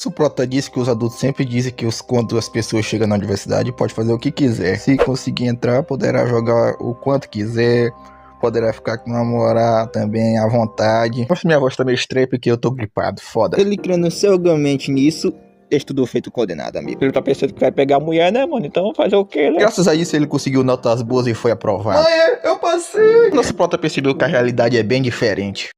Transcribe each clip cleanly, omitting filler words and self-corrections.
Suprota disse que os adultos sempre dizem que quando as pessoas chegam na universidade pode fazer o que quiser. Se conseguir entrar, poderá jogar o quanto quiser, poderá ficar com namorar também à vontade. Mas minha voz tá meio estranha porque eu tô gripado, foda. Ele crendo cegamente nisso, estudou feito condenado, amigo. Ele tá pensando que vai pegar a mulher, né, mano? Então fazer o quê, né? Graças a isso ele conseguiu notas boas e foi aprovado. Mãe, eu passei! Nosso Suprota percebeu que a realidade é bem diferente.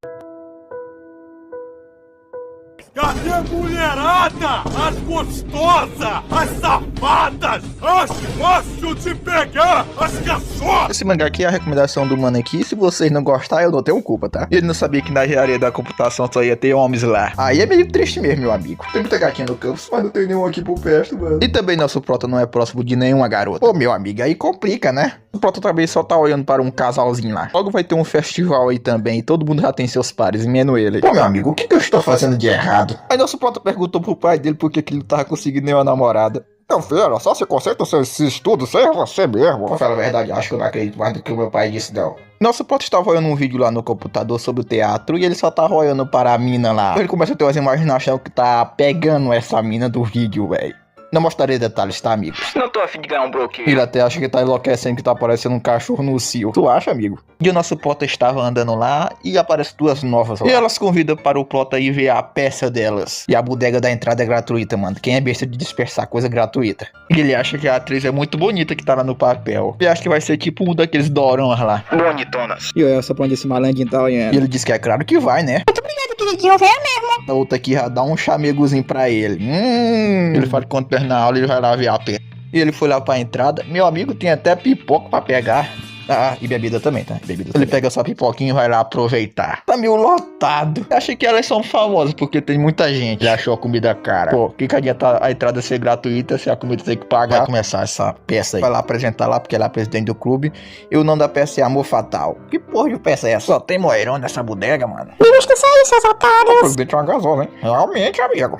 Cadê a mulherada? As gostosas, as safadas, as fácil de pegar, as cachorras! Esse mangá aqui é a recomendação do mano aqui. Se vocês não gostarem, eu não tenho culpa, tá? Ele não sabia que na engenharia da computação só ia ter homens lá. Aí é meio triste mesmo, meu amigo. Tem muita gatinha no campus, mas não tem nenhum aqui por perto, mano. E também nosso prota não é próximo de nenhuma garota. Ô, meu amigo, aí complica, né? O prota também só tá olhando para um casalzinho lá. Logo vai ter um festival aí também e todo mundo já tem seus pares, menos ele. Ô, meu amigo, o que eu estou fazendo de errado? Aí nosso prota perguntou pro pai dele por que ele não tava conseguindo nenhuma namorada. Meu filho, era só se conserta esses estudos sem você mesmo. Pra falar a verdade, acho que eu não acredito mais do que o meu pai disse, não. Nosso prota estava olhando um vídeo lá no computador sobre o teatro e ele só tava olhando para a mina lá. Ele começa a ter umas imaginações que tá pegando essa mina do vídeo, velho. Não mostrarei detalhes, tá, amigo? Não tô afim de ganhar um bloqueio. Ele até acha que tá enlouquecendo, que tá parecendo um cachorro no cio. Tu acha, amigo? E o nosso prota estava andando lá e aparece duas novas lá. E elas convidam para o prota ir ver a peça delas. E a bodega da entrada é gratuita, mano. Quem é besta de dispersar coisa gratuita? E ele acha que a atriz é muito bonita que tá lá no papel. Ele acha que vai ser tipo um daqueles dorões lá. Bonitonas. E olha só pra onde esse malandro tá olhando. E ele diz que é claro que vai, né? Muito obrigado, queridinho, venha mesmo. A outra aqui já dá um chamegozinho pra ele. Ele fala que quando terminar a aula ele vai lá ver a peça. E ele foi lá pra entrada. Meu amigo tem até pipoca pra pegar. Ah, e bebida também, tá? Bebida também. Ele pega sua pipoquinha e vai lá aproveitar. Tá meio lotado. Achei que elas são famosas porque tem muita gente. Ele achou a comida cara. Pô, que adianta a entrada ser gratuita se a comida tem que pagar? Vai começar essa peça aí. Vai lá apresentar lá porque ela é presidente do clube. E o nome da peça é Amor Fatal. Que porra de peça é essa? Só tem moeirão nessa bodega, mano. Me esqueça aí, seus otários. Presidente é uma gasola, hein? Realmente, amigo.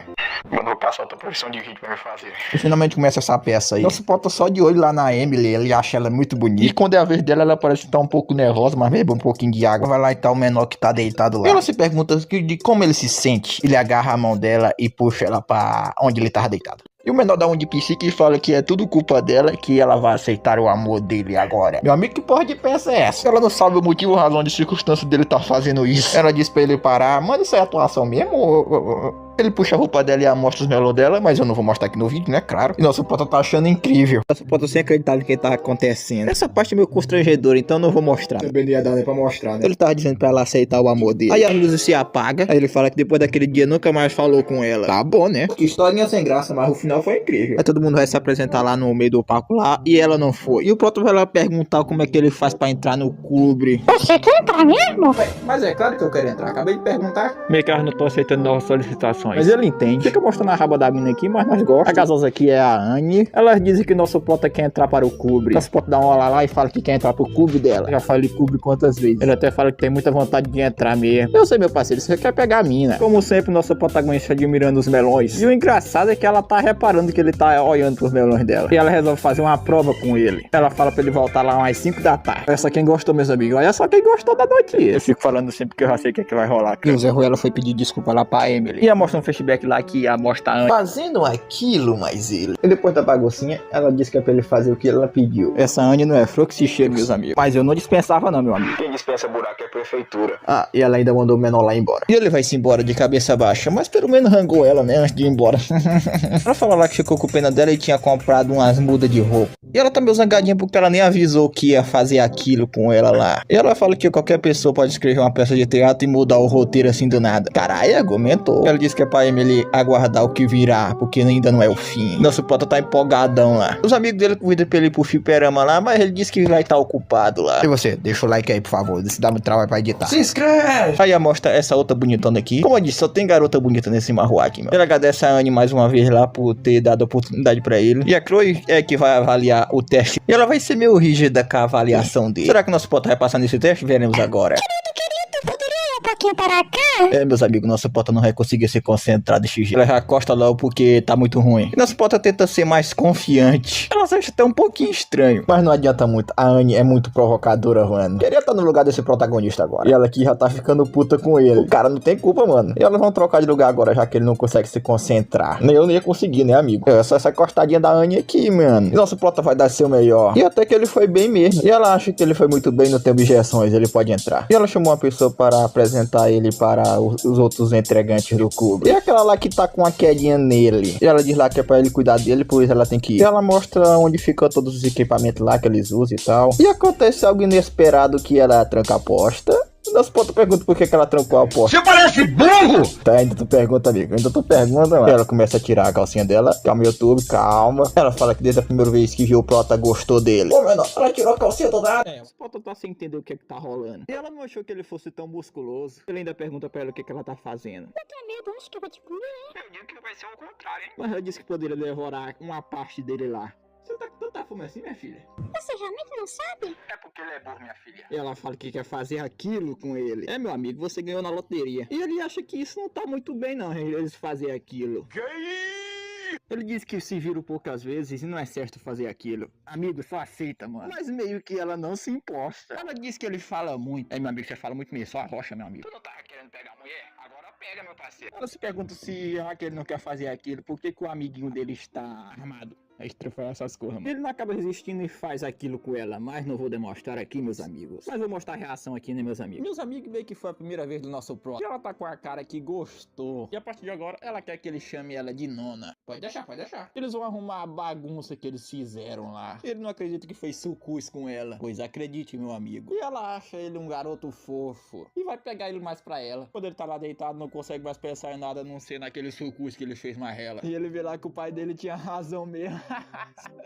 Mandou passar outra profissão de vídeo pra fazer. E finalmente começa essa peça aí. Nosso prota só de olho lá na Emily. Ele acha ela muito bonita. E quando é a vez dela, ela parece estar um pouco nervosa, mas bebe um pouquinho de água. Vai lá e tá o menor que tá deitado lá. E ela se pergunta de como ele se sente. Ele agarra a mão dela e puxa ela pra onde ele tava deitado. E o menor dá um de psique e fala que é tudo culpa dela, que ela vai aceitar o amor dele agora. Meu amigo, que porra de peça é essa? Ela não sabe o motivo, a razão de circunstância dele tá fazendo isso. Ela diz pra ele parar. Mano, isso é atuação mesmo? Ele puxa a roupa dela e mostra os melões dela, mas eu não vou mostrar aqui no vídeo, né? Claro. E nosso prota tá achando incrível. Nosso prota sem acreditar no que tá acontecendo. Essa parte é meio constrangedora, então não vou mostrar. Também não ia dar nem pra mostrar, né? Ele tava dizendo pra ela aceitar o amor dele. Aí a luz se apaga. Aí ele fala que depois daquele dia nunca mais falou com ela. Tá bom, né? Que historinha sem graça, mas o final foi incrível. Aí todo mundo vai se apresentar lá no meio do palco lá e ela não foi. E o prota vai lá perguntar como é que ele faz pra entrar no clube. Você quer entrar mesmo? Mas é claro que eu quero entrar. Acabei de perguntar. Meio que elas não estão aceitando novas solicitações. Mas ele entende. Fica mostrando a raba da mina aqui, mas nós gostamos. A gasosa aqui é a Anne. Elas dizem que nosso prota quer entrar para o clube. Nosso prota dá uma olhada lá e fala que quer entrar pro clube dela. Já falei clube quantas vezes. Ele até fala que tem muita vontade de entrar mesmo. Eu sei, meu parceiro, você quer pegar a mina. Como sempre, nosso protagonista admirando os melões. E o engraçado é que ela tá reparando que ele tá olhando pros melões dela. E ela resolve fazer uma prova com ele. Ela fala pra ele voltar lá umas 5 da tarde. Olha só quem gostou, meus amigos. Olha só quem gostou da notícia. Eu fico falando sempre que eu já sei o que é que vai rolar. E o Zé Ruela foi pedir desculpa lá pra Emily. E ela mostra um flashback lá que ia mostrar antes. Fazendo aquilo, mas ele... E depois da baguncinha, ela disse que é pra ele fazer o que ela pediu. Essa Anne não é frouxicheira, meus amigos. Mas eu não dispensava não, meu amigo. Quem dispensa buraco é a prefeitura. Ah, e ela ainda mandou o menor lá embora. E ele vai se embora de cabeça baixa, mas pelo menos rangou ela, né, antes de ir embora. Ela falou lá que ficou com pena dela e tinha comprado umas mudas de roupa. E ela tá meio zangadinha porque ela nem avisou que ia fazer aquilo com ela lá. E ela fala que qualquer pessoa pode escrever uma peça de teatro e mudar o roteiro assim do nada. Caralho, argumentou. Ela disse que é pra Emily aguardar o que virá, porque ainda não é o fim. Nosso prota tá empolgadão lá. Os amigos dele convidam pra ele ir pro fliperama lá, mas ele disse que vai estar ocupado lá. E você, deixa o like aí, por favor. Se dá muito trabalho pra editar. Se inscreve! Aí mostra essa outra bonitona aqui. Como eu disse, só tem garota bonita nesse marro aqui, meu. Ele agradece a Anne mais uma vez lá por ter dado a oportunidade pra ele. E a Chloe é que vai avaliar o teste. E ela vai ser meio rígida com a avaliação dele. Será que nosso prota vai passar nesse teste? Veremos agora. Querido, poderia um pouquinho para cá? Meus amigos, nossa porta não vai conseguir se concentrar desse jeito. Ela já costa logo porque tá muito ruim. E nossa porta tenta ser mais confiante. Ela acha até um pouquinho estranho. Mas não adianta muito. A Anne é muito provocadora, mano. Queria estar no lugar desse protagonista agora. E ela aqui já tá ficando puta com ele. O cara não tem culpa, mano. E elas vão trocar de lugar agora, já que ele não consegue se concentrar. Nem eu não ia conseguir, né, amigo? É só essa costadinha da Anne aqui, mano. E nosso plota vai dar seu melhor. E até que ele foi bem mesmo. E ela acha que ele foi muito bem, não tem objeções, ele pode entrar. E ela chamou uma pessoa para apresentar ele para os outros entregantes do clube. E aquela lá que tá com uma quedinha nele. E ela diz lá que é pra ele cuidar dele, pois ela tem que ir. E ela mostra onde ficam todos os equipamentos lá que eles usam e tal. E acontece algo inesperado que ela tranca a porta. Nosso ponto pergunta por que ela trancou a porta. Você parece burro! Tá, ainda tu pergunta, amigo. Ainda tu pergunta, mano. Ela começa a tirar a calcinha dela. Calma, YouTube, calma. Ela fala que desde a primeira vez que viu o Prota gostou dele. Ô, menor, ela tirou a calcinha toda. O Prota tá sem entender o que é que tá rolando. E ela não achou que ele fosse tão musculoso. Ele ainda pergunta pra ela o que é que ela tá fazendo. Eu tenho medo, acho que eu vou te comer. Eu digo que vai ser o contrário, hein? Mas ela disse que poderia devorar uma parte dele lá. Você tá com tanta fome assim, minha filha? Você realmente não sabe? É porque ele é burro, minha filha. E ela fala que quer fazer aquilo com ele. É, meu amigo, você ganhou na loteria. E ele acha que isso não tá muito bem, não, eles fazer aquilo. Ele diz que se viram poucas vezes e não é certo fazer aquilo. Amigo, só aceita, mano. Mas meio que ela não se imposta. Ela diz que ele fala muito. É, meu amigo, você fala muito mesmo, só arrocha, meu amigo. Tu não tava querendo pegar a mulher? Agora pega, meu parceiro. Ela se pergunta se a Raquel não quer fazer aquilo, por que que o amiguinho dele está armado? É estranho falar essas coisas, mano. Ele não acaba resistindo e faz aquilo com ela, mas não vou demonstrar aqui, meus amigos. Mas vou mostrar a reação aqui, né, meus amigos? Meus amigos meio que foi a primeira vez do nosso pro. E ela tá com a cara que gostou. E a partir de agora, ela quer que ele chame ela de nona. Pode deixar, pode deixar. Eles vão arrumar a bagunça que eles fizeram lá. Ele não acredita que fez sucus com ela. Pois acredite, meu amigo. E ela acha ele um garoto fofo. E vai pegar ele mais pra ela. Quando ele tá lá deitado, não consegue mais pensar em nada, a não ser naquele sucus que ele fez mais ela. E ele vê lá que o pai dele tinha razão mesmo.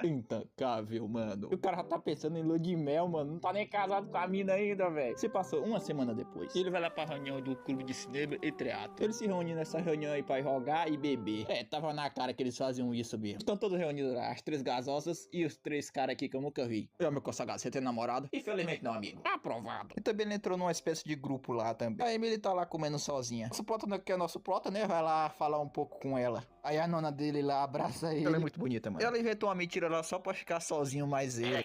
Intancável, mano. E o cara já tá pensando em lua de mel, mano. Não tá nem casado com a mina ainda, velho. Se passou uma semana depois. Ele vai lá pra reunião do clube de cinema e teatro. Eles se reúnem nessa reunião aí pra jogar e beber. É, tava na cara que eles faziam isso mesmo. Estão todos reunidos lá, as três gasosas e os três caras aqui que eu nunca vi. Eu, meu consagrado, você tem namorado? Infelizmente não, amigo. Aprovado. E também ele entrou numa espécie de grupo lá também. A Emily tá lá comendo sozinha. Nosso prota, que é nosso prota, né? Vai lá falar um pouco com ela. Aí a nona dele lá abraça ele. Ela é muito bonita, mano. Ela inventou uma mentira lá só pra ficar sozinho mais ele.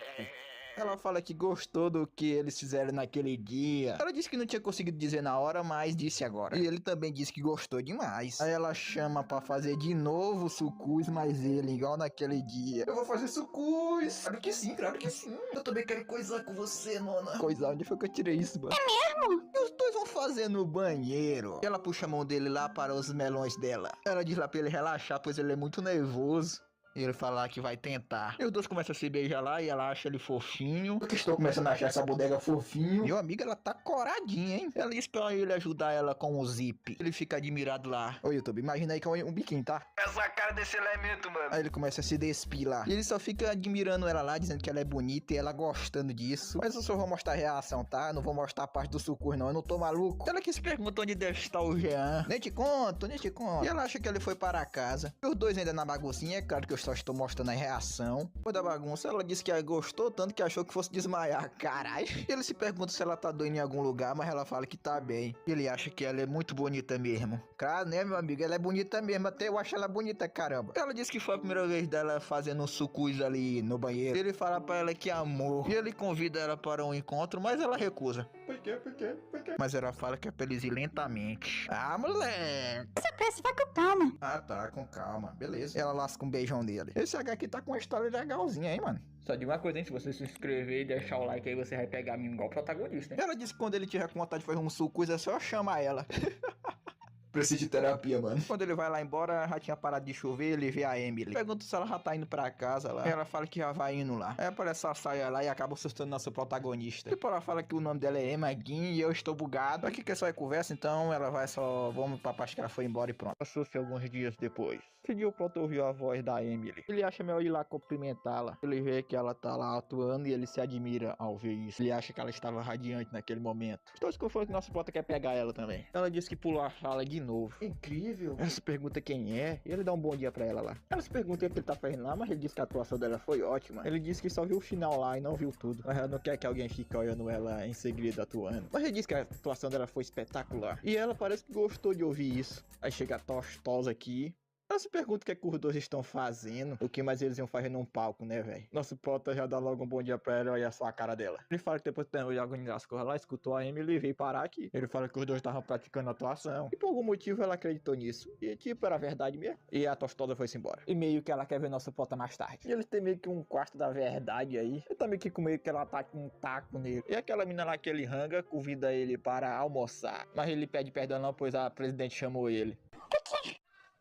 Ela fala que gostou do que eles fizeram naquele dia. Ela disse que não tinha conseguido dizer na hora, mas disse agora. E ele também disse que gostou demais. Aí ela chama pra fazer de novo sucus, mas ele, igual naquele dia. Eu vou fazer sucus. Claro que sim, claro que sim. Eu também quero coisar com você, nona. Coisar? Onde foi que eu tirei isso, mano? É mesmo? E os dois vão fazer no banheiro. Ela puxa a mão dele lá para os melões dela. Ela diz lá pra ele relaxar, pois ele é muito nervoso. E ele fala que vai tentar. E os dois começam a se beijar lá e ela acha ele fofinho. Eu estou começando a achar essa bodega fofinho. Meu amigo, ela tá coradinha, hein? Ela diz pra ele ajudar ela com o zip. Ele fica admirado lá. Ô, YouTube, imagina aí que é um biquinho, tá? Essa cara desse elemento, mano. Aí ele começa a se despir lá. E ele só fica admirando ela lá, dizendo que ela é bonita e ela gostando disso. Mas eu só vou mostrar a reação, tá? Eu não vou mostrar a parte do sucur, não. Eu não tô maluco. Ela que se pergunta onde deve estar o Jean. Nem te conto, nem te conto. E ela acha que ele foi para casa. E os dois ainda na baguncinha. É claro que eu só estou mostrando a reação. Depois da bagunça, ela disse que gostou tanto que achou que fosse desmaiar. Caralho. Ele se pergunta se ela tá doendo em algum lugar, mas ela fala que tá bem. Ele acha que ela é muito bonita mesmo. Claro, né, meu amigo? Ela é bonita mesmo. Até eu acho ela bonita, caramba. Ela disse que foi a primeira vez dela fazendo um sucus ali no banheiro. Ele fala pra ela que amor. E ele convida ela para um encontro, mas ela recusa. Por quê? Por quê? Por quê? Mas ela fala que é pra eles ir lentamente. Ah, moleque. Essa pressa vai com calma. Ah, tá, com calma. Beleza. Ela lasca um beijão dele. Esse H aqui tá com uma história legalzinha, hein, mano? Só de uma coisa, hein? Se você se inscrever e deixar o like aí, você vai pegar a mim igual protagonista, hein? Ela disse que quando ele tiver com vontade de fazer um sucus, é só chamar ela. Preciso de terapia, mano. Quando ele vai lá embora, já tinha parado de chover, ele vê a Emily. Pergunta se ela já tá indo pra casa lá. Ela fala que já vai indo lá. Aí aparece a saia lá e acaba assustando nosso protagonista. Depois ela fala que o nome dela é Emma Guin e eu estou bugado. Aqui que é só conversa, então ela vai só... Vamos pra parte que ela foi embora e pronto. Passou-se alguns dias depois. Esse dia o Proto ouviu a voz da Emily. Ele acha melhor ir lá cumprimentá-la. Ele vê que ela tá lá atuando e ele se admira ao ver isso. Ele acha que ela estava radiante naquele momento. Estou desconfiando que nosso Proto quer pegar ela também. Ela disse que pulou a sala de de novo. Incrível. Ela se pergunta quem é e ele dá um bom dia pra ela lá. Ela se pergunta o que ele tá fazendo lá, mas ele diz que a atuação dela foi ótima. Ele disse que só viu o final lá e não viu tudo. Mas ela não quer que alguém fique olhando ela em segredo atuando. Mas ele disse que a atuação dela foi espetacular. E ela parece que gostou de ouvir isso. Aí chega a Tostosa aqui. Ela se pergunta o que é que os dois estão fazendo. O que mais eles iam fazer num palco, né, velho? Nosso Potter já dá logo um bom dia pra ela e olha só a cara dela. Ele fala que depois de organizar as coisas lá, escutou a Emily e veio parar aqui. Ele fala que os dois estavam praticando atuação. E por algum motivo ela acreditou nisso. E tipo, era verdade mesmo. E a Tostosa foi-se embora. E meio que ela quer ver nosso Potter mais tarde. E eles têm meio que um quarto da verdade aí. E tá meio que com meio que ela tá com um taco nele. E aquela menina lá que ele ranga, convida ele para almoçar. Mas ele pede perdão não, pois a presidente chamou ele.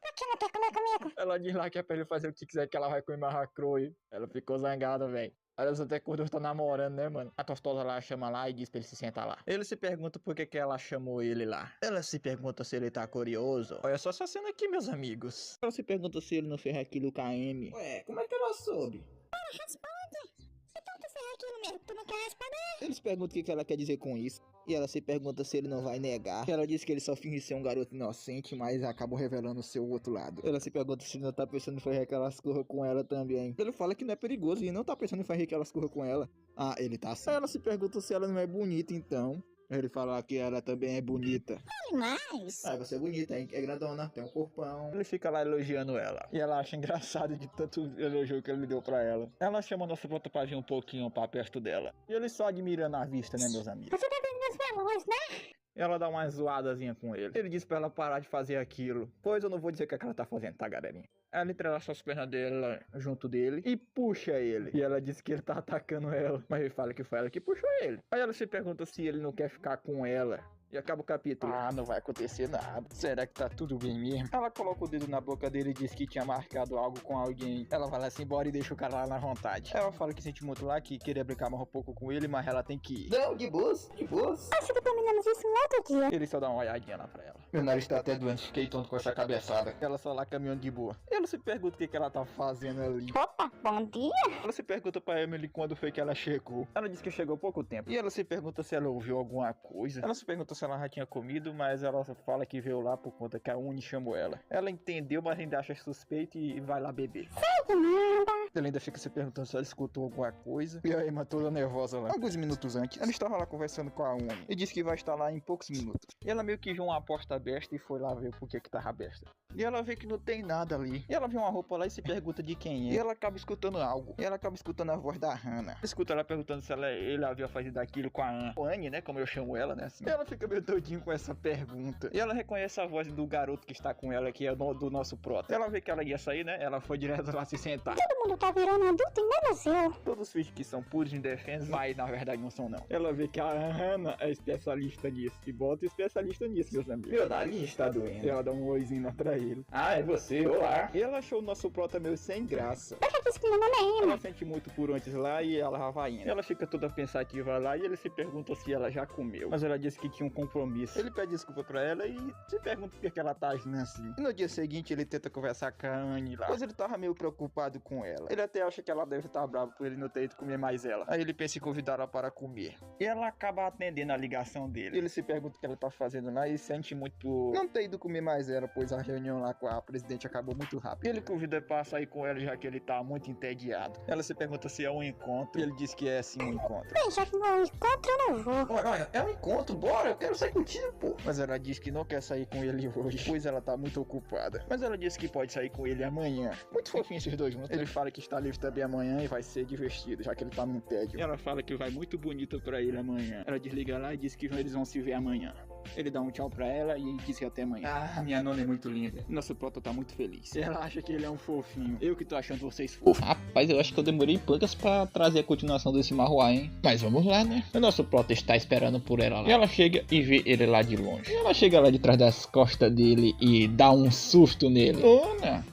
Por que não quer comer comigo? Ela diz lá que é pra ele fazer o que quiser, que ela vai comer marracroio. Ela ficou zangada, velho. Elas até que os dois estão namorando, né, mano? A Tostosa lá chama lá e diz pra ele se sentar lá. Ele se pergunta por que ela chamou ele lá. Ela se pergunta se ele tá curioso. Olha só essa cena aqui, meus amigos. Ela se pergunta se ele não fez aquilo com a Amy. Ué, como é que ela soube? Responde. Se tanto ferrar aquilo mesmo, tu não quer responder? Eles perguntam o que ela quer dizer com isso. E ela se pergunta se ele não vai negar. Ela diz que ele só finge ser um garoto inocente, mas acabou revelando o seu outro lado. Ela se pergunta se ele não tá pensando em fazer aquelas coisas com ela também. Ele fala que não é perigoso e não tá pensando em fazer aquelas coisas com ela. Ah, ele tá assim. Ela se pergunta se ela não é bonita então. Ele fala que ela também é bonita. Mas... Ah, você é bonita, hein? É grandona, tem um corpão. Ele fica lá elogiando ela. E ela acha engraçado de tanto elogio que ele deu pra ela. Ela chama nossa Potter pra vir um pouquinho pra perto dela. E ele só admirando a vista, né, meus amigos? Você tá vendo meus melões, né? Ela dá uma zoadazinha com ele. Ele diz pra ela parar de fazer aquilo. Pois eu não vou dizer o que ela tá fazendo, tá, galerinha? Ela entrelaça as pernas dela junto dele e puxa ele. E ela diz que ele tá atacando ela. Mas ele fala que foi ela que puxou ele. Aí ela se pergunta se ele não quer ficar com ela. E acaba o capítulo. Ah, não vai acontecer nada. Será que tá tudo bem mesmo? Ela coloca o dedo na boca dele e diz que tinha marcado algo com alguém. Ela vai lá se embora e deixa o cara lá na vontade. Ela fala que sente muito lá, que queria brincar mais um pouco com ele, mas ela tem que ir. Não, de boas, de boas. Acho que terminamos isso no outro dia. Ele só dá uma olhadinha lá pra ela. Meu nariz tá até doente, fiquei tonto com essa cabeçada. Ela só lá caminhando de boa. Ela se pergunta o que ela tá fazendo ali. Opa, bom dia. Ela se pergunta pra Emily quando foi que ela chegou. Ela diz que chegou há pouco tempo. E ela se pergunta se ela ouviu alguma coisa. Ela se pergunta se ela já tinha comido, mas ela fala que veio lá por conta que a Uni chamou ela. Ela entendeu, mas ainda acha suspeito e vai lá beber. Sei de nada. Ela ainda fica se perguntando se ela escutou alguma coisa. E a Emma toda nervosa lá. Alguns minutos antes, ela estava lá conversando com a Uni e disse que vai estar lá em poucos minutos. E ela meio que viu uma porta aberta e foi lá ver por que tava aberta. E ela vê que não tem nada ali. E ela vê uma roupa lá e se pergunta de quem é. E ela acaba escutando algo. E ela acaba escutando a voz da Hannah. Escuta ela perguntando se ele havia feito aquilo com a Anne, né? Como eu chamo ela, né? Assim. E ela fica meio doidinho com essa pergunta. E ela reconhece a voz do garoto que está com ela, que é do nosso prota. Ela vê que ela ia sair, né? Ela foi direto lá se sentar. Todo mundo tá virando adulto e menos eu. Todos fingem que são puros indefensos, mas na verdade não são não. Ela vê que a Hannah é especialista nisso. E bota especialista nisso, meus amigos. Meu nariz está doendo. E ela dá um oizinho lá pra ele. Ah, é você? Olá. E ela achou o nosso prota meio sem graça. Eu já disse que meu nome é Emma. Ela sente muito por antes lá e ela vai indo. Ela fica toda pensativa lá e ele se pergunta se ela já comeu. Mas ela disse que tinha um compromisso. Ele pede desculpa pra ela e se pergunta por que ela tá agindo assim. E no dia seguinte ele tenta conversar com a Anne lá. Pois ele tava meio preocupado com ela. Ele até acha que ela deve estar brava por ele não ter ido comer mais ela. Aí ele pensa em convidar ela para comer. E ela acaba atendendo a ligação dele. Ele se pergunta o que ela tá fazendo lá e sente muito por não ter ido comer mais ela, pois a reunião lá com a presidente acabou muito rápido. Ele convida pra sair com ela já que ele tá muito entediado. Ela se pergunta se é um encontro. E ele diz que é sim um encontro. Bem, já que não é um encontro, eu não vou. Olha, é um encontro, bora, eu quero sair contigo, pô. Mas ela diz que não quer sair com ele hoje, pois ela tá muito ocupada. Mas ela diz que pode sair com ele amanhã. Muito fofinho esses dois juntos. Ele fala que está livre também amanhã e vai ser divertido, já que ele tá num tédio. E ela fala que vai muito bonita pra ele amanhã. Ela desliga lá e diz que eles vão se ver amanhã. Ele dá um tchau pra ela e diz que até amanhã. Ah, minha nona é muito linda. Nosso prota tá muito feliz. Ela acha que ele é um fofinho. Eu que tô achando vocês fofos. Rapaz, eu acho que eu demorei poucas pra trazer a continuação desse marruá, hein? Mas vamos lá, né? O nosso prota está esperando por ela lá. E ela chega e vê ele lá de longe. E ela chega lá de trás das costas dele e dá um susto nele. Nona!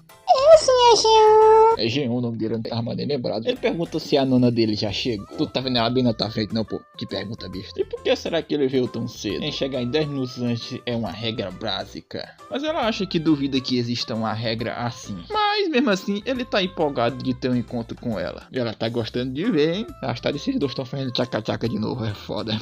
Sim, é Jean. É Jean, o nome dele não tava mais nem lembrado. Ele pergunta se a nona dele já chegou. Tu tá vendo ela bem na tua frente, não, pô? Que pergunta besta. E por que será que ele veio tão cedo? Em chegar em 10 minutos antes é uma regra básica. Mas ela acha que duvida que exista uma regra assim. Mas mesmo assim, ele tá empolgado de ter um encontro com ela. E ela tá gostando de ver, hein? Acho que esses dois estão fazendo tchaca-tchaca de novo, é foda.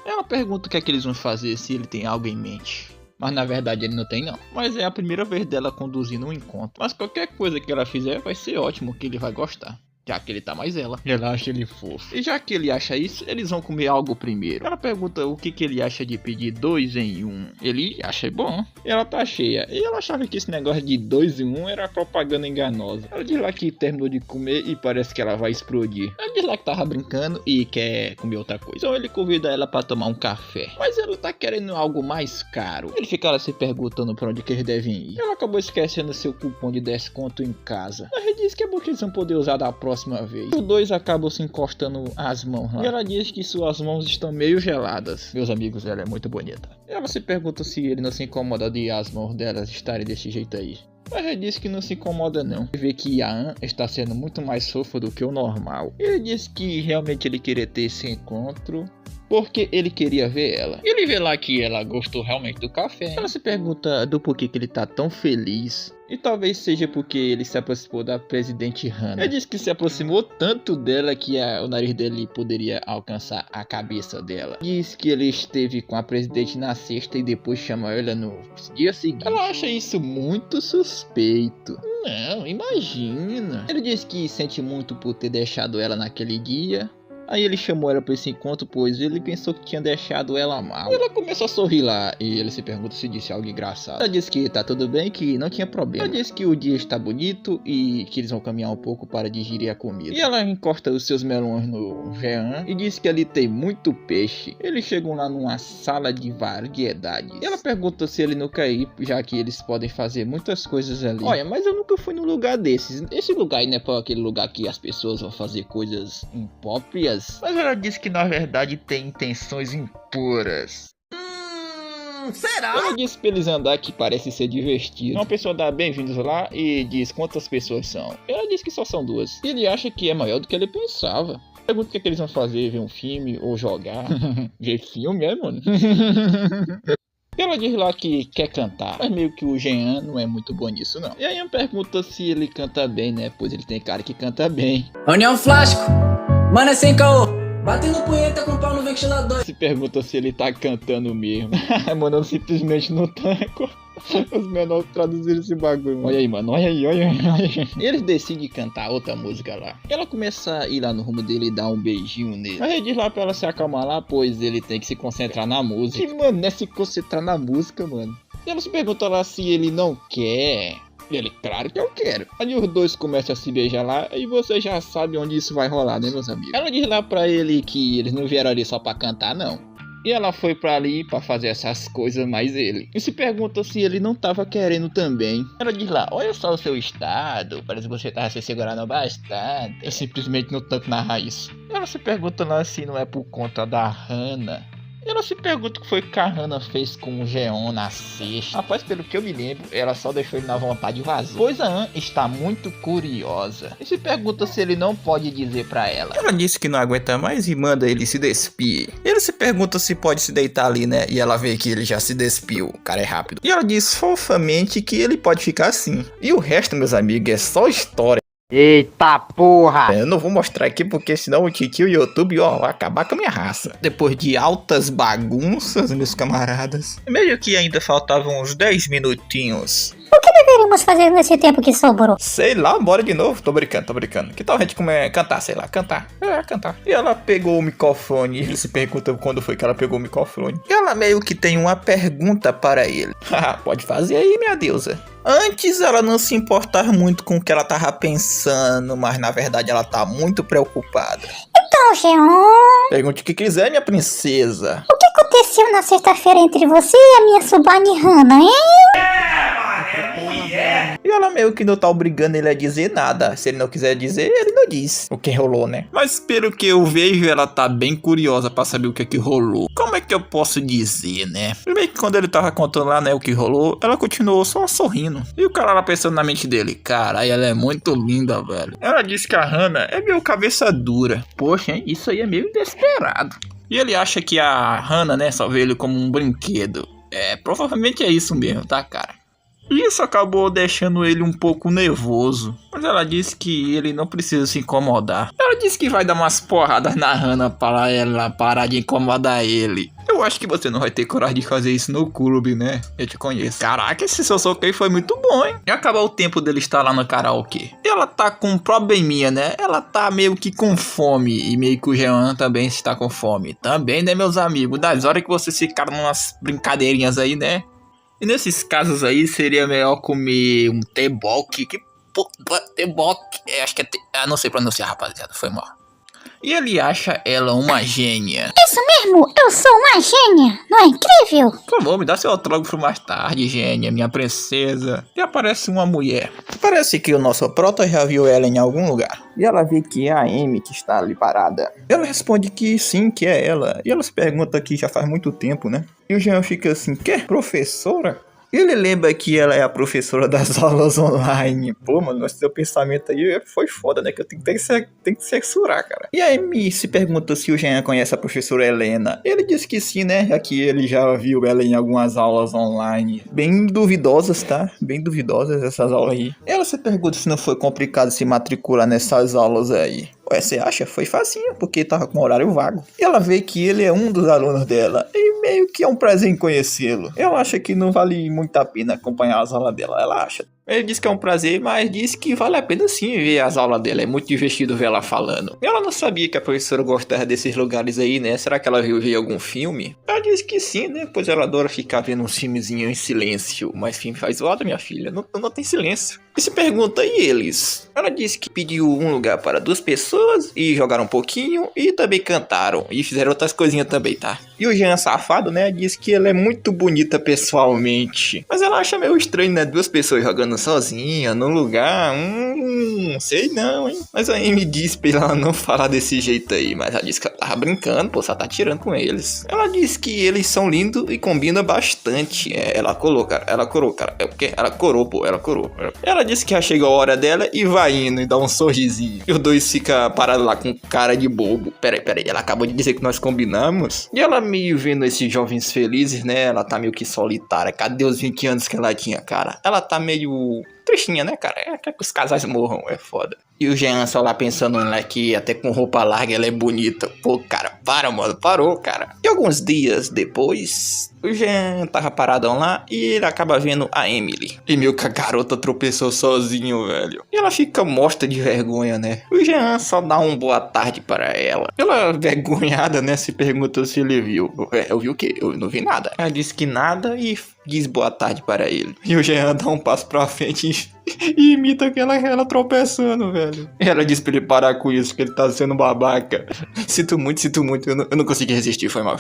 Ela pergunta o que é que eles vão fazer se ele tem algo em mente. Mas na verdade ele não tem não. Mas é a primeira vez dela conduzindo um encontro. Mas qualquer coisa que ela fizer vai ser ótimo, que ele vai gostar. Já que ele tá mais ela. Ela acha ele fofo. E já que ele acha isso, eles vão comer algo primeiro. Ela pergunta o que ele acha de pedir 2 em 1. Ele acha bom. E ela tá cheia. E ela achava que esse negócio de 2 em 1 era propaganda enganosa. Ela diz lá que terminou de comer e parece que ela vai explodir. Ela diz lá que tava brincando e quer comer outra coisa. Então ele convida ela pra tomar um café. Mas ela tá querendo algo mais caro. Ele fica lá se perguntando pra onde que eles devem ir. Ela acabou esquecendo seu cupom de desconto em casa. Ela diz que é bom que eles vão poder usar da próxima vez. Os dois acabam se encostando as mãos lá. E ela diz que suas mãos estão meio geladas. Meus amigos, ela é muito bonita. Ela se pergunta se ele não se incomoda de as mãos delas estarem desse jeito aí. Mas ele disse que não se incomoda não. Ele vê que Yaan está sendo muito mais fofa do que o normal. Ele disse que realmente ele queria ter esse encontro porque ele queria ver ela. E ele vê lá que ela gostou realmente do café. Ela se pergunta do porquê que ele tá tão feliz. E talvez seja porque ele se aproximou da presidente Hannah. Ele disse que se aproximou tanto dela que o nariz dele poderia alcançar a cabeça dela. Diz que ele esteve com a presidente na sexta e depois chamou ela no dia seguinte. Ela acha isso muito suspeito. Não, imagina. Ele diz que sente muito por ter deixado ela naquele dia. Aí ele chamou ela para esse encontro, pois ele pensou que tinha deixado ela mal. E ela começou a sorrir lá, e ele se pergunta se disse algo engraçado. Ela disse que tá tudo bem, que não tinha problema. Ela disse que o dia está bonito e que eles vão caminhar um pouco para digerir a comida. E ela encosta os seus melões no Jean e diz que ali tem muito peixe. Eles chegam lá numa sala de variedades. E ela pergunta se ele não quer ir, já que eles podem fazer muitas coisas ali. Olha, mas eu nunca fui num lugar desses. Esse lugar aí não é para aquele lugar que as pessoas vão fazer coisas impróprias. Mas ela disse que na verdade tem intenções impuras. Será? Ela disse pra eles andar que parece ser divertido. Uma pessoa dá bem-vindos lá e diz quantas pessoas são. Ela disse que só são 2. E ele acha que é maior do que ele pensava. Pergunta o que, é que eles vão fazer, ver um filme ou jogar. Ver filme, é, mano? Ela diz lá que quer cantar, mas meio que o Jean não é muito bom nisso não. E aí Ian pergunta se ele canta bem, né? Pois ele tem cara que canta bem. União Flasco, mano é sem caô. Batendo punheta com pau no ventilador. Se pergunta se ele tá cantando mesmo. Mano, eu simplesmente não tanco. Os menores traduziram esse bagulho, mano. Olha aí, mano, olha aí. Eles decidem cantar outra música lá. Ela começa a ir lá no rumo dele e dar um beijinho nele. Mas ele diz lá pra ela se acalmar lá, pois ele tem que se concentrar na música. Que, mano, é se concentrar na música, mano. E ela se pergunta lá se ele não quer. E ele, claro que eu quero. Aí os dois começam a se beijar lá e você já sabe onde isso vai rolar, né, meus amigos? Ela diz lá pra ele que eles não vieram ali só pra cantar, não. E ela foi pra ali pra fazer essas coisas mais ele. E se pergunta se ele não tava querendo também. Ela diz lá, olha só o seu estado, parece que você tava se segurando bastante. Eu simplesmente não tanto na raiz. Ela se pergunta lá se não é por conta da Hannah. E ela se pergunta o que foi que a Hannah fez com o Jeon na sexta. Rapaz, pelo que eu me lembro, ela só deixou ele na vontade e vazou. Pois a Anne está muito curiosa. E se pergunta se ele não pode dizer pra ela. Ela disse que não aguenta mais e manda ele se despir. Ele se pergunta se pode se deitar ali, né? E ela vê que ele já se despiu. O cara é rápido. E ela diz fofamente que ele pode ficar assim. E o resto, meus amigos, é só história. Eita porra! Eu não vou mostrar aqui porque senão o Titi e o YouTube, ó, vai acabar com a minha raça. Depois de altas bagunças, meus camaradas, meio que ainda faltavam uns 10 minutinhos. O que deveríamos fazer nesse tempo que sobrou? Sei lá, bora de novo. Tô brincando. Que tal a gente cantar, sei lá, cantar. Cantar. E ela pegou o microfone. Ele se pergunta quando foi que ela pegou o microfone. E ela meio que tem uma pergunta para ele. Pode fazer aí, minha deusa. Antes ela não se importava muito com o que ela tava pensando, mas na verdade ela tá muito preocupada. Então, Jeon... Pergunte o que quiser, minha princesa. O que aconteceu na sexta-feira entre você e a minha Subane Hannah, hein? E ela meio que não tá obrigando ele a dizer nada. Se ele não quiser dizer, ele não diz o que rolou, né? Mas pelo que eu vejo, ela tá bem curiosa pra saber o que é que rolou. Como é que eu posso dizer, né? Primeiro que quando ele tava contando lá, né, o que rolou, ela continuou só sorrindo. E o cara lá pensando na mente dele, caralho, ela é muito linda, velho. Ela disse que a Hannah é meio cabeça dura. Poxa, hein? Isso aí é meio desesperado. E ele acha que a Hannah, né, só vê ele como um brinquedo. Provavelmente é isso mesmo, tá, cara? Isso acabou deixando ele um pouco nervoso. Mas ela disse que ele não precisa se incomodar. Ela disse que vai dar umas porradas na Hannah para ela parar de incomodar ele. Eu acho que você não vai ter coragem de fazer isso no clube, né? Eu te conheço. Caraca, esse seu soco aí foi muito bom, hein? E acabar o tempo dele estar lá no karaokê. Ela tá com um probleminha, né? Ela tá meio que com fome. E meio que o Jean também está com fome. Também, né, meus amigos? Das horas que vocês ficaram umas brincadeirinhas aí, né? E nesses casos aí, seria melhor comer um teboque. Que teboque? Acho que é... não sei pronunciar, rapaziada. Foi mal. E ele acha ela uma gênia. Isso mesmo, eu sou uma gênia, não é incrível? Por favor, me dá seu autógrafo mais tarde, gênia, minha princesa. E aparece uma mulher. Parece que o nosso prota já viu ela em algum lugar. E ela vê que é a Amy que está ali parada. Ela responde que sim, que é ela. E ela se pergunta que já faz muito tempo, né? E o Jean fica assim, que? Professora? Ele lembra que ela é a professora das aulas online. Pô, mano, seu pensamento aí foi foda, né? Que eu tenho que censurar, cara. E a Amy se pergunta se o Jean conhece a professora Helena. Ele diz que sim, né? Já que ele já viu ela em algumas aulas online. Bem duvidosas, tá? Bem duvidosas essas aulas aí. Ela se pergunta se não foi complicado se matricular nessas aulas aí. Ué, você acha? Foi facinho, porque tava com horário vago. E ela vê que ele é um dos alunos dela. E meio que é um prazer em conhecê-lo. Ela acha que não vale muito a pena acompanhar as aulas dela. Ela acha. Ele diz que é um prazer, mas diz que vale a pena sim ver as aulas dela. É muito divertido ver ela falando. Ela não sabia que a professora gostava desses lugares aí, né? Será que ela viu ver algum filme? Ela diz que sim, né? Pois ela adora ficar vendo uns filmezinhos em silêncio. Mas filme faz zoada, minha filha. Não tem silêncio. E se pergunta, e eles? Ela disse que pediu um lugar para 2 pessoas e jogaram um pouquinho e também cantaram. E fizeram outras coisinhas também, tá? E o Jean safado, né? Diz que ela é muito bonita pessoalmente. Mas ela acha meio estranho, né? 2 pessoas jogando sozinha num lugar. Sei não, hein? Mas a Amy disse pra ela não falar desse jeito aí. Mas ela disse que ela tava brincando, pô, só tá tirando com eles. Ela disse que eles são lindos e combinam bastante. Ela corou, cara. É porque ela corou, pô. Ela disse que já chegou a hora dela e vai indo e dá um sorrisinho. E os dois ficam parados lá com cara de bobo. Peraí. Ela acabou de dizer que nós combinamos. E ela meio vendo esses jovens felizes, né? Ela tá meio que solitária. Cadê os 20 anos que ela tinha, cara? Ela tá meio tristinha, né, cara? Quer que os casais morram, é foda. E o Jean só lá pensando nela que até com roupa larga ela é bonita. Pô, cara, parou, cara. E alguns dias depois, o Jean tava paradão lá e ele acaba vendo a Emily. E meio que a garota tropeçou sozinho, velho. E ela fica morta de vergonha, né? O Jean só dá um boa tarde para ela. Ela, vergonhada, né, se pergunta se ele viu. Eu vi o quê? Eu não vi nada. Ela disse que nada e diz boa tarde para ele. E o Jean dá um passo pra frente e imita ela tropeçando, velho. E ela diz pra ele parar com isso, que ele tá sendo babaca. Sinto muito, eu não consegui resistir, foi mal.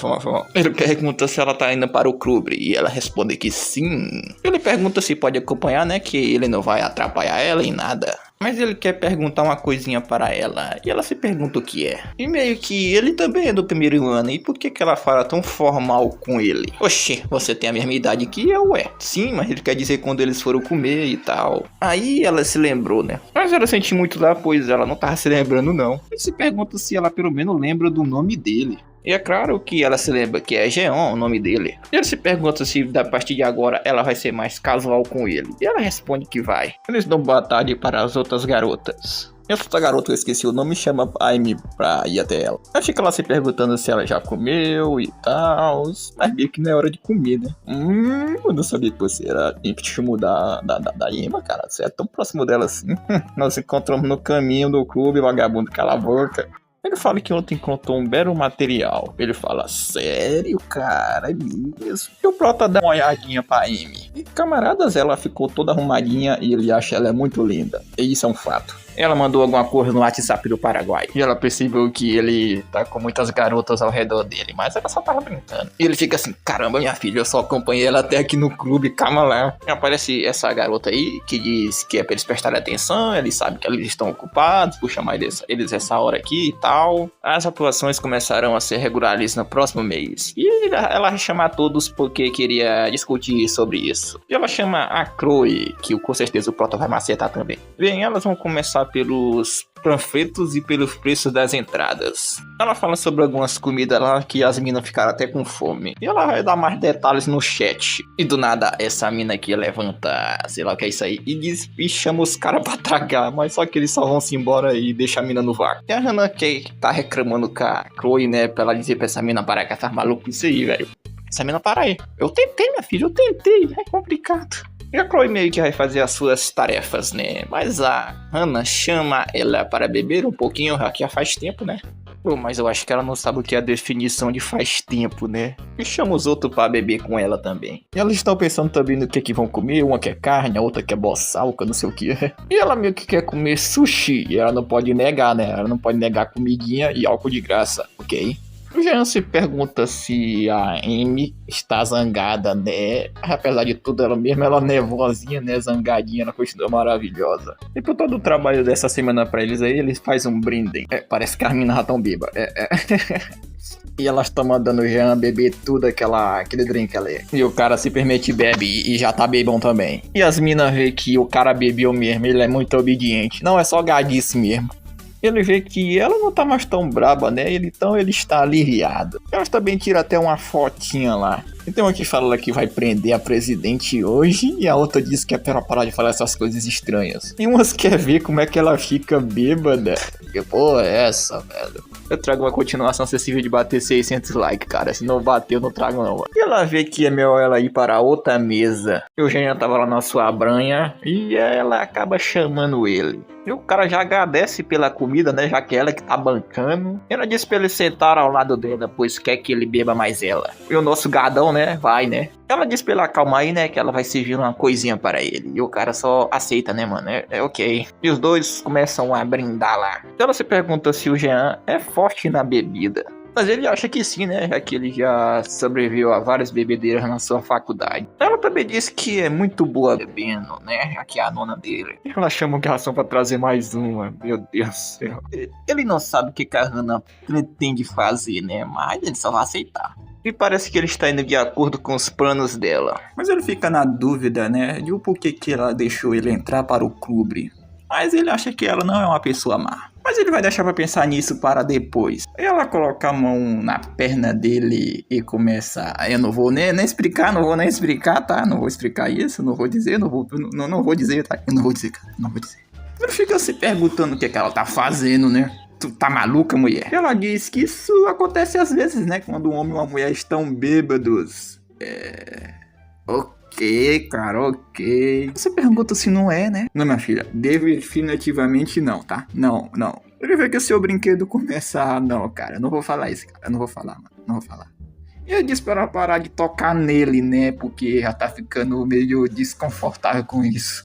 Ele pergunta se ela tá indo para o clube e ela responde que sim. Ele pergunta se pode acompanhar, né, que ele não vai atrapalhar ela em nada. Mas ele quer perguntar uma coisinha para ela. E ela se pergunta o que é. E meio que ele também é do primeiro ano. E por que ela fala tão formal com ele? Oxê, você tem a mesma idade que eu, é? Sim, mas ele quer dizer quando eles foram comer e tal. Aí ela se lembrou, né? Mas ela sentiu muito lá, pois ela não tava se lembrando, não. Ele se pergunta se ela pelo menos lembra do nome dele. E é claro que ela se lembra que é Jean, o nome dele. E ele se pergunta se da partir de agora ela vai ser mais casual com ele. E ela responde que vai. Eles dão boa tarde para as outras garotas. E essa outra garota, eu esqueci o nome, chama Amy pra ir até ela. Ela fica lá se perguntando se ela já comeu e tal. Mas meio que não é hora de comer, né? Eu não sabia que você era íntimo da Emma, cara. Você é tão próximo dela assim. Nós encontramos no caminho do clube, vagabundo, cala a boca. Ele fala que ontem encontrou um belo material. Ele fala, sério, cara, é mesmo? E o Prota dá uma olhadinha pra Amy. E camaradas, ela ficou toda arrumadinha e ele acha ela muito linda. E isso é um fato. Ela mandou alguma coisa no WhatsApp do Paraguai. E ela percebeu que ele tá com muitas garotas ao redor dele. Mas ela só tava brincando. E ele fica assim, caramba, minha filha, eu só acompanhei ela até aqui no clube, calma lá. E aparece essa garota aí, que diz que é pra eles prestarem atenção. Ele sabe que eles estão ocupados por chamar eles essa hora aqui e tal. As atuações começarão a ser regulares no próximo mês. E ela chama a todos porque queria discutir sobre isso. E ela chama a Chloe, que com certeza o Prota vai macetar também. Bem, elas vão começar lá pelos panfletos e pelos preços das entradas. Ela fala sobre algumas comidas lá que as minas ficaram até com fome. E ela vai dar mais detalhes no chat. E do nada, essa mina aqui levanta, sei lá o que é isso aí, e chama os caras pra tragar, mas só que eles só vão se embora e deixa a mina no vácuo. E a Hannah que tá reclamando com a Chloe, né, pra ela dizer pra essa mina parar com essas malucas aí, velho. Essa mina para aí. Eu tentei, minha filha, eu tentei, é complicado. E a Chloe meio que vai fazer as suas tarefas, né? Mas a Hannah chama ela para beber um pouquinho, já faz tempo, né? Pô, mas eu acho que ela não sabe o que é a definição de faz tempo, né? E chama os outros para beber com ela também. E elas estão pensando também no que vão comer. Uma quer carne, a outra quer boçalca, não sei o que. E ela meio que quer comer sushi. E ela não pode negar, né? Ela não pode negar comidinha e álcool de graça, ok? O Jean se pergunta se a Amy está zangada, né? Apesar de tudo, ela mesma, ela nervosinha, né? Zangadinha, ela continua maravilhosa. E por todo o trabalho dessa semana pra eles aí, eles fazem um brindem. Parece que as minas já tão bêbadas. E elas estão mandando o Jean beber tudo aquele drink ali. E o cara simplesmente bebe e já tá bebão também. E as minas vê que o cara bebeu mesmo, ele é muito obediente. Não, é só gadice mesmo. Ele vê que ela não tá mais tão braba, né? Então ele está aliviado. Elas também tiram até uma fotinha lá. E tem uma que fala que vai prender a presidente hoje. E a outra diz que é pra ela parar de falar essas coisas estranhas. E umas quer ver como é que ela fica bêbada. Que porra é essa, velho? Eu trago uma continuação acessível de bater 600 likes, cara. Se não bater, eu não trago não. E ela vê que é melhor ela ir para outra mesa. E o Eugênia tava lá na sua branha. E ela acaba chamando ele. E o cara já agradece pela comida, né? Já que é ela que tá bancando. Ela diz pra ele sentar ao lado dela, pois quer que ele beba mais ela. E o nosso gadão, né? Vai, né? Ela diz pra ele acalmar aí, né? Que ela vai servir uma coisinha para ele. E o cara só aceita, né, mano? É ok. E os dois começam a brindar lá. Ela se pergunta se o Jean é forte na bebida. Mas ele acha que sim, né? Já que ele já sobreviveu a várias bebedeiras na sua faculdade. Ela também diz que é muito boa bebendo, né? Já que é a nona dele. Ela chama o garçom pra trazer mais uma. Meu Deus do céu. Ele não sabe o que a Hannah pretende fazer, né? Mas ele só vai aceitar. E parece que ele está indo de acordo com os planos dela. Mas ele fica na dúvida, né? De o porquê que ela deixou ele entrar para o clube. Mas ele acha que ela não é uma pessoa má. Mas ele vai deixar pra pensar nisso para depois. Ela coloca a mão na perna dele e começa... Eu não vou nem explicar, tá? Não vou explicar isso, não vou dizer, não vou dizer, tá? Eu não vou dizer, cara, não vou dizer. Ele fica se perguntando o que ela tá fazendo, né? Tu tá maluca, mulher? Ela diz que isso acontece às vezes, né? Quando um homem e uma mulher estão bêbados. Ok, cara, ok. Você pergunta se não é, né? Não, minha filha, definitivamente não, tá? Não. Ele vê que o seu brinquedo começa a... Não, cara, eu não vou falar isso, cara. Eu não vou falar, mano. Não vou falar. E eu disse pra ela parar de tocar nele, né? Porque já tá ficando meio desconfortável com isso.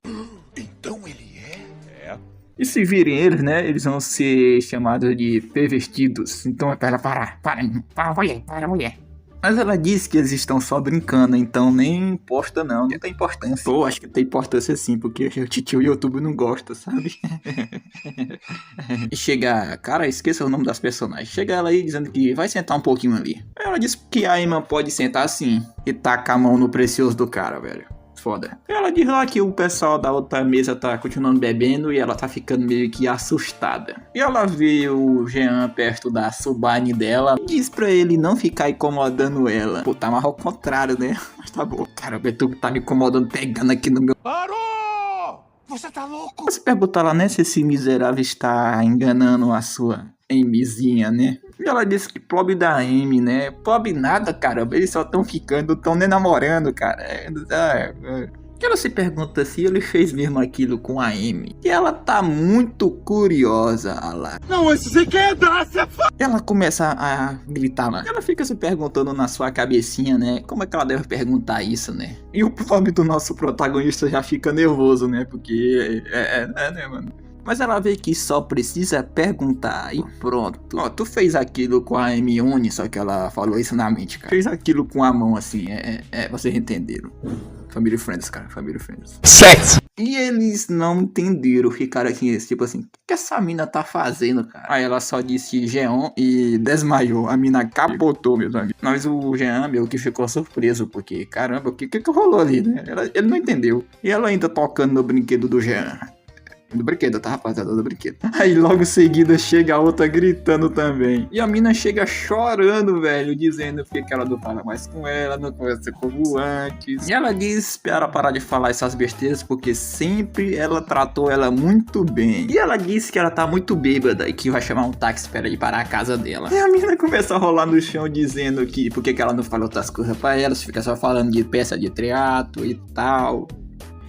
Então ele é? E se virem eles, né? Eles vão ser chamados de pervertidos. Então é pra ela parar. Para, mulher. Mas ela disse que eles estão só brincando, então nem importa não tem importância. Pô, acho que tem importância sim, porque o titio YouTube não gosta, sabe? E chega, cara, esqueça o nome das personagens. Chega ela aí dizendo que vai sentar um pouquinho ali. Ela disse que a Emma pode sentar sim e tacar a mão no precioso do cara, velho. Foda. Ela diz lá que o pessoal da outra mesa tá continuando bebendo e ela tá ficando meio que assustada. E ela vê o Jean perto da Subane dela e diz pra ele não ficar incomodando ela. Pô, tá mais ao contrário, né? Mas tá bom. Caramba, tu tá me incomodando, pegando aqui no meu... Parou! Você tá louco? Você pergunta lá, né, se esse miserável está enganando a sua Amyzinha, né? E ela disse que pobre da Amy, né? Pobre nada, caramba. Eles só estão ficando, estão nem namorando, cara. E ela se pergunta se ele fez mesmo aquilo com a Amy. E ela tá muito curiosa lá. Não, esse você quer dar, safado! Ela começa a gritar lá. Ela fica se perguntando na sua cabecinha, né? Como é que ela deve perguntar isso, né? E o pobre do nosso protagonista já fica nervoso, né? Porque né, mano? Mas ela vê que só precisa perguntar e pronto. Ó, tu fez aquilo com a Hermione, só que ela falou isso na mente, cara. Fez aquilo com a mão assim, vocês entenderam. Family Friends, cara, Family Friends. Sexo! E eles não entenderam, ficaram aqui, tipo assim, o que essa mina tá fazendo, cara? Aí ela só disse Jean e desmaiou, a mina capotou, meus amigos. Mas o Jean, meu, que ficou surpreso, porque, caramba, o que rolou ali, né? Ele não entendeu. E ela ainda tocando no brinquedo do Jean. Do brinquedo, tá, rapaziada? Do brinquedo. Aí logo em seguida chega a outra gritando também. E a mina chega chorando, velho, dizendo que ela não fala mais com ela, não conversa como antes. E ela diz pra ela parar de falar essas besteiras porque sempre ela tratou ela muito bem. E ela disse que ela tá muito bêbada e que vai chamar um táxi pra ela ir para a casa dela. E a mina começa a rolar no chão dizendo que por que ela não fala outras coisas pra ela, se fica só falando de peça de teatro e tal.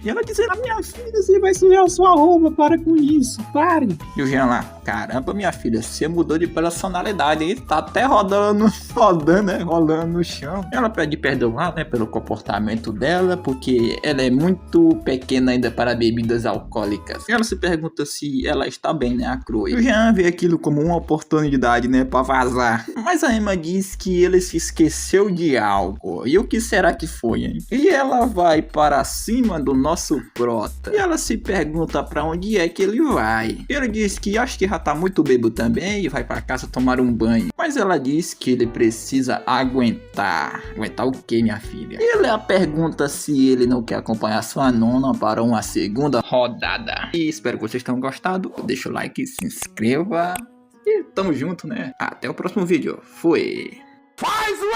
E ela dizendo, minha filha, você vai sujar a sua roupa, para com isso, pare. E o Jean lá, caramba, minha filha, você mudou de personalidade, hein? Tá até rodando no chão. Ela pede perdão lá, né, pelo comportamento dela, porque ela é muito pequena ainda para bebidas alcoólicas. E ela se pergunta se ela está bem, né, a Chloe. E o Jean vê aquilo como uma oportunidade, né, pra vazar. Mas a Emma diz que ele se esqueceu de algo. E o que será que foi, hein? E ela vai para cima do nosso prota. E ela se pergunta pra onde é que ele vai. Ele diz que acho que já tá muito bêbado também e vai pra casa tomar um banho. Mas ela diz que ele precisa aguentar. Aguentar o que, minha filha? E ela pergunta se ele não quer acompanhar sua nona para uma segunda rodada. E espero que vocês tenham gostado. Deixa o like, se inscreva. E tamo junto, né? Até o próximo vídeo. Fui! Faz o